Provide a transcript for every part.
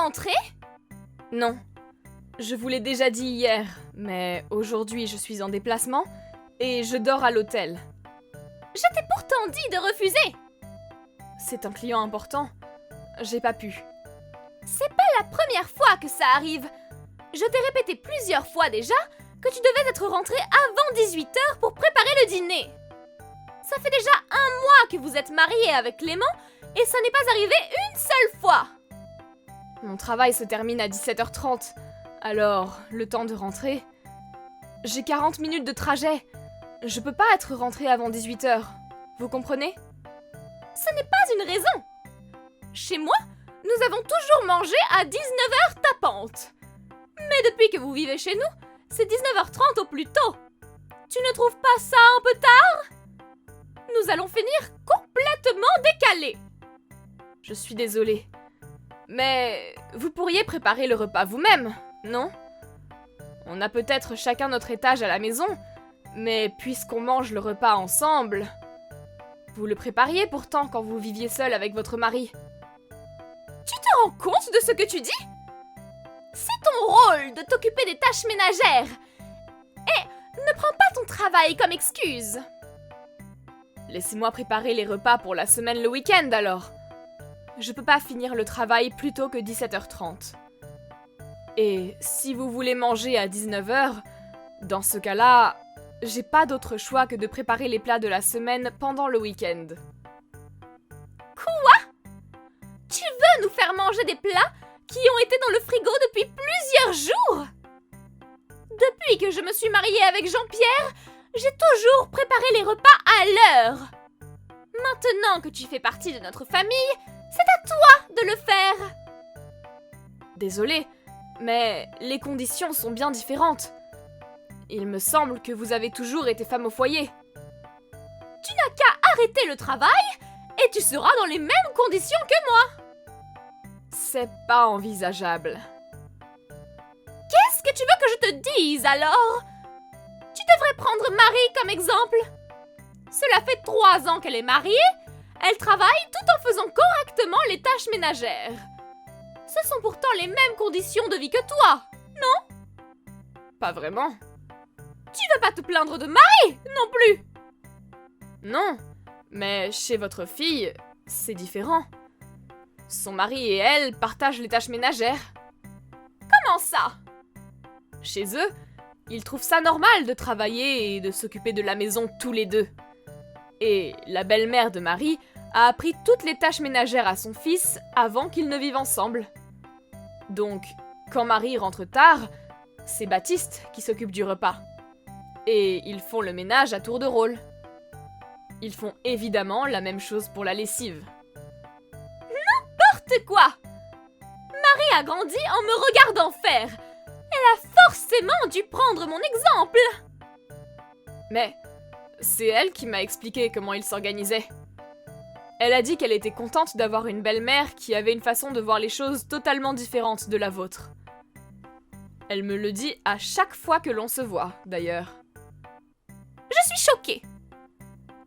rentrer? Non. Je vous l'ai déjà dit hier, mais aujourd'hui je suis en déplacement et je dors à l'hôtel. Je t'ai pourtant dit de refuser! C'est un client important. J'ai pas pu. C'est pas la première fois que ça arrive. Je t'ai répété plusieurs fois déjà que tu devais être rentré avant 18h pour préparer le dîner. Ça fait déjà 1 mois que vous êtes mariés avec Clément et ça n'est pas arrivé une seule fois. Mon travail se termine à 17h30, alors le temps de rentrer... J'ai 40 minutes de trajet. Je peux pas être rentrée avant 18h. Vous comprenez? Ce n'est pas une raison. Chez moi, nous avons toujours mangé à 19h tapante. Mais depuis que vous vivez chez nous, c'est 19h30 au plus tôt. Tu ne trouves pas ça un peu tard? Nous allons finir complètement décalés. Je suis désolée. Mais vous pourriez préparer le repas vous-même, non? On a peut-être chacun notre étage à la maison, mais puisqu'on mange le repas ensemble... Vous le prépariez pourtant quand vous viviez seul avec votre mari. Tu te rends compte de ce que tu dis? C'est ton rôle de t'occuper des tâches ménagères. Et ne prends pas ton travail comme excuse. Laissez-moi préparer les repas pour la semaine le week-end alors. Je peux pas finir le travail plus tôt que 17h30. Et si vous voulez manger à 19h, dans ce cas-là, j'ai pas d'autre choix que de préparer les plats de la semaine pendant le week-end. Quoi? Tu veux nous faire manger des plats qui ont été dans le frigo depuis plusieurs jours? Depuis que je me suis mariée avec Jean-Pierre, j'ai toujours préparé les repas à l'heure. Maintenant que tu fais partie de notre famille, c'est à toi de le faire. Désolée, mais les conditions sont bien différentes. Il me semble que vous avez toujours été femme au foyer. Tu n'as qu'à arrêter le travail et tu seras dans les mêmes conditions que moi. C'est pas envisageable. Qu'est-ce que tu veux que je te dise alors? Tu devrais prendre Marie comme exemple. Cela fait 3 ans qu'elle est mariée. Elle travaille tout en faisant correctement les tâches ménagères. Ce sont pourtant les mêmes conditions de vie que toi, non? Pas vraiment. Tu veux pas te plaindre de Marie, non plus? Non, mais chez votre fille, c'est différent. Son mari et elle partagent les tâches ménagères. Comment ça? Chez eux, ils trouvent ça normal de travailler et de s'occuper de la maison tous les deux. Et la belle-mère de Marie a appris toutes les tâches ménagères à son fils avant qu'ils ne vivent ensemble. Donc, quand Marie rentre tard, c'est Baptiste qui s'occupe du repas. Et ils font le ménage à tour de rôle. Ils font évidemment la même chose pour la lessive. N'importe quoi! Marie a grandi en me regardant faire. Elle a forcément dû prendre mon exemple. Mais c'est elle qui m'a expliqué comment ils s'organisaient. Elle a dit qu'elle était contente d'avoir une belle-mère qui avait une façon de voir les choses totalement différente de la vôtre. Elle me le dit à chaque fois que l'on se voit, d'ailleurs. Je suis choquée.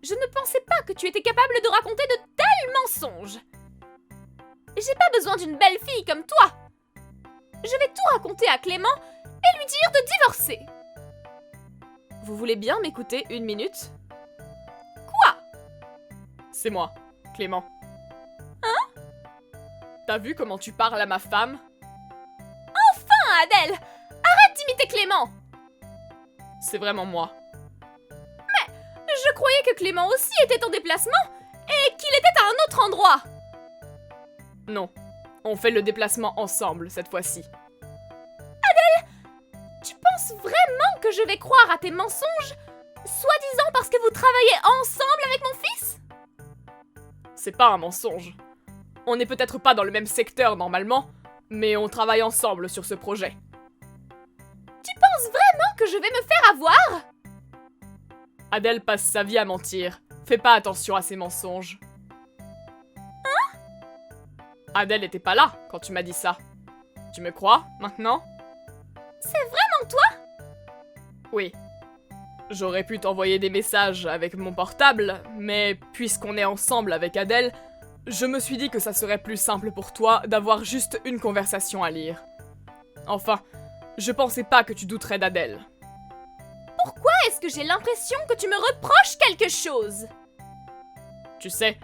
Je ne pensais pas que tu étais capable de raconter de tels mensonges. J'ai pas besoin d'une belle fille comme toi. Je vais tout raconter à Clément et lui dire de divorcer. Vous voulez bien m'écouter 1 minute? Quoi? C'est moi, Clément. Hein? T'as vu comment tu parles à ma femme? Enfin, Adèle! Arrête d'imiter Clément! C'est vraiment moi. Je croyais que Clément aussi était en déplacement et qu'il était à un autre endroit. Non, on fait le déplacement ensemble cette fois-ci. Adèle, tu penses vraiment que je vais croire à tes mensonges, soi-disant parce que vous travaillez ensemble avec mon fils? C'est pas un mensonge. On n'est peut-être pas dans le même secteur normalement, mais on travaille ensemble sur ce projet. Tu penses vraiment que je vais me faire avoir? Adèle passe sa vie à mentir. Fais pas attention à ses mensonges. Hein? Adèle était pas là quand tu m'as dit ça. Tu me crois, maintenant? C'est vraiment toi? Oui. J'aurais pu t'envoyer des messages avec mon portable, mais puisqu'on est ensemble avec Adèle, je me suis dit que ça serait plus simple pour toi d'avoir juste une conversation à lire. Enfin, je pensais pas que tu douterais d'Adèle. Pourquoi est-ce que j'ai l'impression que tu me reproches quelque chose? Tu sais,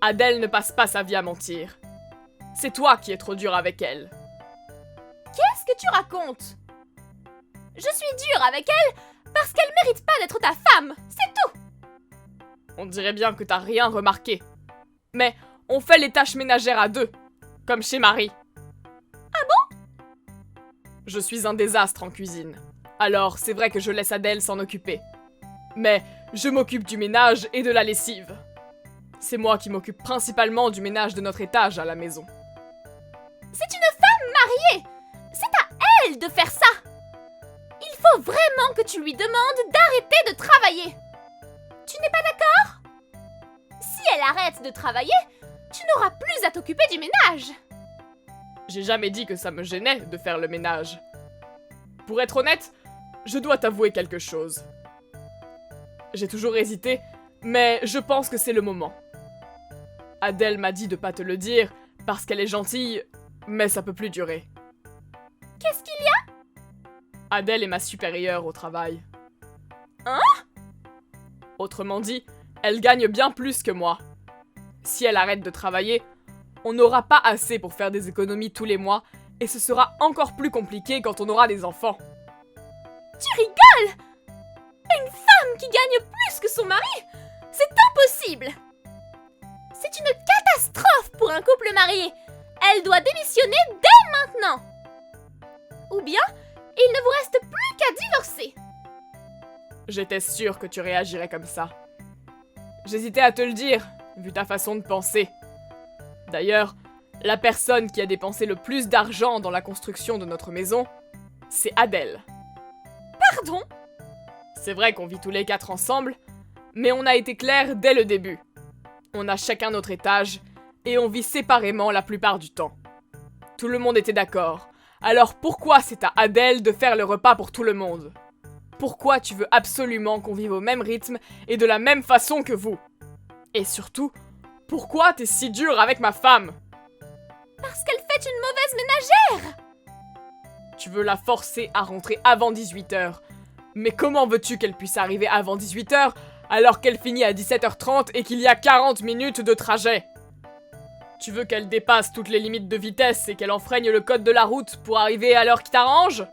Adèle ne passe pas sa vie à mentir. C'est toi qui es trop dur avec elle. Qu'est-ce que tu racontes? Je suis dure avec elle parce qu'elle mérite pas d'être ta femme, c'est tout! On dirait bien que t'as rien remarqué. Mais on fait les tâches ménagères à deux, comme chez Marie. Ah bon? Je suis un désastre en cuisine. Alors c'est vrai que je laisse Adèle s'en occuper. Mais je m'occupe du ménage et de la lessive. C'est moi qui m'occupe principalement du ménage de notre étage à la maison. C'est une femme mariée! C'est à elle de faire ça! Il faut vraiment que tu lui demandes d'arrêter de travailler! Tu n'es pas d'accord? Si elle arrête de travailler, tu n'auras plus à t'occuper du ménage! J'ai jamais dit que ça me gênait de faire le ménage. Pour être honnête, je dois t'avouer quelque chose. J'ai toujours hésité, mais je pense que c'est le moment. Adèle m'a dit de pas te le dire, parce qu'elle est gentille, mais ça peut plus durer. Qu'est-ce qu'il y a? Adèle est ma supérieure au travail. Hein? Autrement dit, elle gagne bien plus que moi. Si elle arrête de travailler, on n'aura pas assez pour faire des économies tous les mois, et ce sera encore plus compliqué quand on aura des enfants. Tu rigoles? Une femme qui gagne plus que son mari? C'est impossible! C'est une catastrophe pour un couple marié! Elle doit démissionner dès maintenant! Ou bien, il ne vous reste plus qu'à divorcer! J'étais sûre que tu réagirais comme ça. J'hésitais à te le dire, vu ta façon de penser. D'ailleurs, la personne qui a dépensé le plus d'argent dans la construction de notre maison, c'est Adèle. Pardon? C'est vrai qu'on vit tous les 4 ensemble, mais on a été clairs dès le début. On a chacun notre étage, et on vit séparément la plupart du temps. Tout le monde était d'accord. Alors pourquoi c'est à Adèle de faire le repas pour tout le monde? Pourquoi tu veux absolument qu'on vive au même rythme et de la même façon que vous? Et surtout, pourquoi t'es si dur avec ma femme? Parce qu'elle fait une mauvaise ménagère! Tu veux la forcer à rentrer avant 18h. Mais comment veux-tu qu'elle puisse arriver avant 18h alors qu'elle finit à 17h30 et qu'il y a 40 minutes de trajet? Tu veux qu'elle dépasse toutes les limites de vitesse et qu'elle enfreigne le code de la route pour arriver à l'heure qui t'arrange?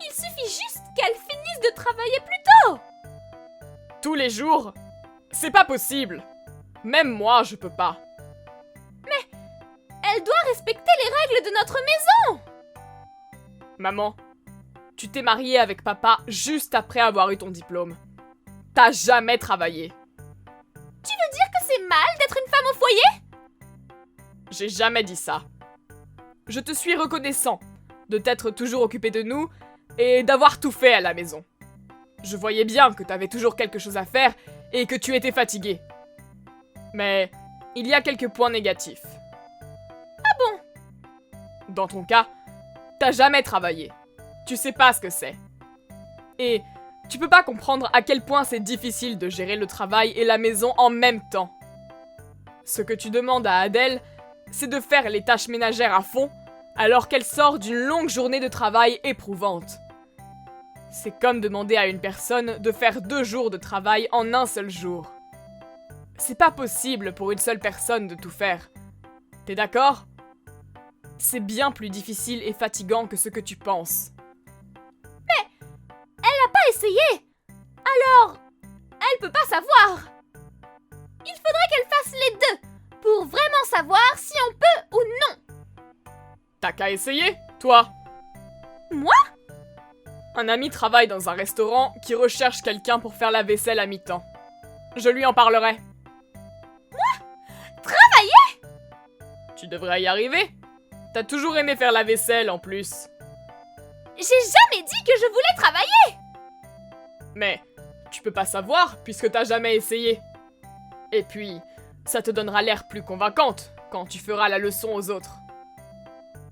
Il suffit juste qu'elle finisse de travailler plus tôt! Tous les jours? C'est pas possible! Même moi, je peux pas. Elle doit respecter les règles de notre maison! Maman, tu t'es mariée avec papa juste après avoir eu ton diplôme. T'as jamais travaillé. Tu veux dire que c'est mal d'être une femme au foyer? J'ai jamais dit ça. Je te suis reconnaissant de t'être toujours occupé de nous et d'avoir tout fait à la maison. Je voyais bien que t'avais toujours quelque chose à faire et que tu étais fatiguée. Mais il y a quelques points négatifs. Ah bon? Dans ton cas, t'as jamais travaillé. Tu sais pas ce que c'est. Et tu peux pas comprendre à quel point c'est difficile de gérer le travail et la maison en même temps. Ce que tu demandes à Adèle, c'est de faire les tâches ménagères à fond, alors qu'elle sort d'une longue journée de travail éprouvante. C'est comme demander à une personne de faire 2 jours de travail en un seul jour. C'est pas possible pour une seule personne de tout faire. T'es d'accord? C'est bien plus difficile et fatigant que ce que tu penses. Pas essayé! Alors, elle peut pas savoir! Il faudrait qu'elle fasse les deux pour vraiment savoir si on peut ou non! T'as qu'à essayer, toi! Moi? Un ami travaille dans un restaurant qui recherche quelqu'un pour faire la vaisselle à mi-temps. Je lui en parlerai. Moi? Travailler? Tu devrais y arriver. T'as toujours aimé faire la vaisselle en plus. J'ai jamais dit que je voulais travailler! Mais tu peux pas savoir puisque t'as jamais essayé. Et puis, ça te donnera l'air plus convaincante quand tu feras la leçon aux autres.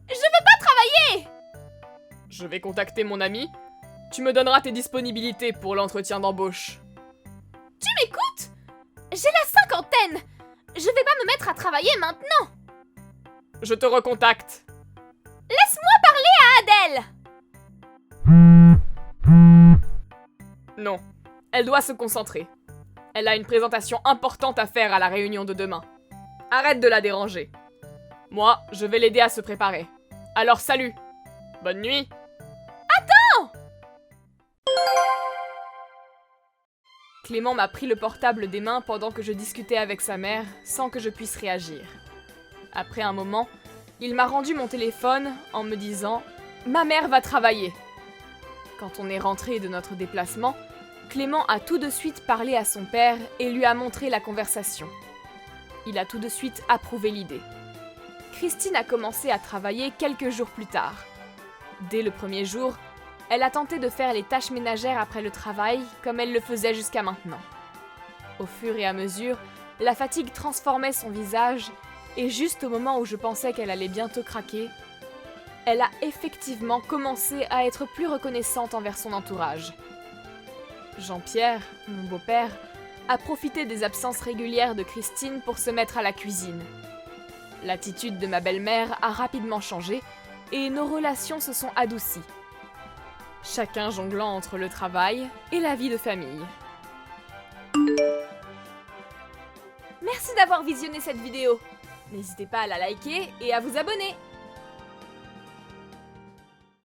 Je veux pas travailler! Je vais contacter mon ami. Tu me donneras tes disponibilités pour l'entretien d'embauche. Tu m'écoutes? J'ai la cinquantaine! Je vais pas me mettre à travailler maintenant. Je te recontacte. Laisse-moi parler à Adèle. Non, elle doit se concentrer. Elle a une présentation importante à faire à la réunion de demain. Arrête de la déranger. Moi, je vais l'aider à se préparer. Alors salut. Bonne nuit. Clément m'a pris le portable des mains pendant que je discutais avec sa mère, sans que je puisse réagir. Après un moment, il m'a rendu mon téléphone en me disant « Ma mère va travailler ». Quand on est rentré de notre déplacement, Clément a tout de suite parlé à son père et lui a montré la conversation. Il a tout de suite approuvé l'idée. Christine a commencé à travailler quelques jours plus tard. Dès le premier jour, elle a tenté de faire les tâches ménagères après le travail comme elle le faisait jusqu'à maintenant. Au fur et à mesure, la fatigue transformait son visage et juste au moment où je pensais qu'elle allait bientôt craquer, elle a effectivement commencé à être plus reconnaissante envers son entourage. Jean-Pierre, mon beau-père, a profité des absences régulières de Christine pour se mettre à la cuisine. L'attitude de ma belle-mère a rapidement changé et nos relations se sont adoucies. Chacun jonglant entre le travail et la vie de famille. Merci d'avoir visionné cette vidéo. N'hésitez pas à la liker et à vous abonner.